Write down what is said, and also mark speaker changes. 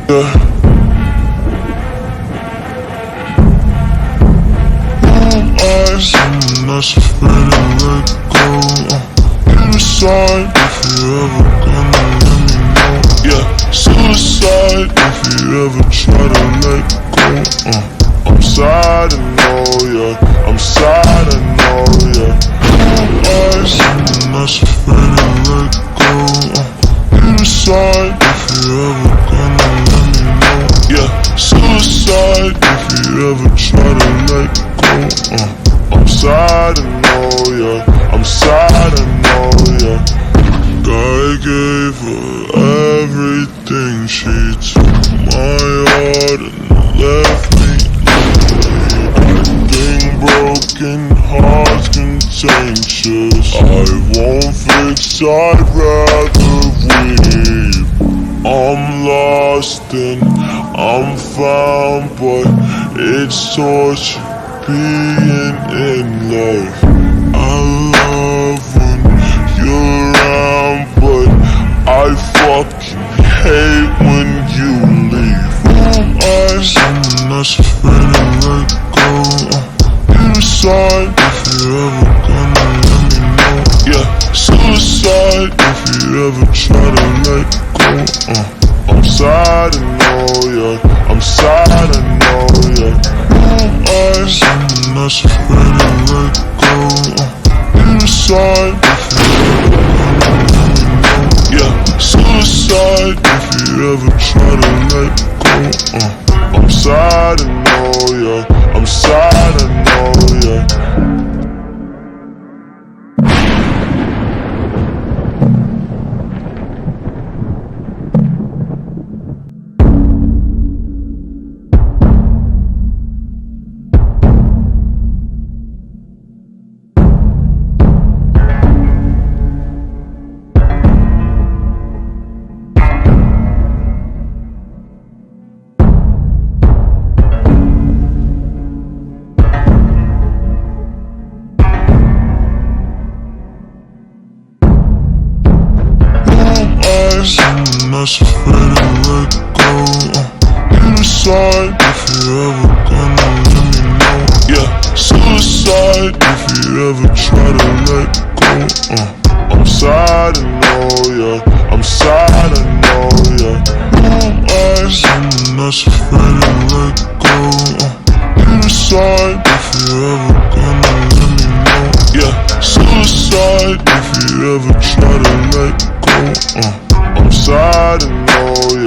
Speaker 1: Yeah. Eyes, I'm not so afraid to let go. You decide if you ever gonna let me know. Yeah, suicide if you ever try to let go. I'm sad, I know, yeah. I'm sad, I know, yeah. Eyes, I'm not so afraid to let go. You decide if you ever gonna let me know. Yeah, suicide if you ever try to let go. I'm sad, I know, yeah. I'm sad, I know, yeah. God gave her everything. She took my heart and left me bleeding. Broken hearts contagious. I won't fix, I'd rather weep. I'm lost and I'm found, but it's torture being in love. I love when you're around, but I fucking hate when you leave. Eyes, I'm not so afraid to let go. You decide if you ever gonna let me know. Yeah, suicide if you ever try to let go. I'm sad, I know, yeah. I'm sad, I know, yeah. Eyes, I'm not so afraid to let go. You decide if you ever gonna let me know. Yeah, suicide if you ever try to let go. I'm sad, I know, yeah. I'm sad, I know, yeah. I'm not so afraid to let go. You decide if you ever gonna let me know. Yeah, suicide if you ever try to let go. I'm sad, I know, yeah. I'm sad, I know, yeah. Eyes, I'm not so afraid to let go. You decide if you ever gonna let me know. Yeah, suicide if you ever try to let go. I'm sad, I know, yeah.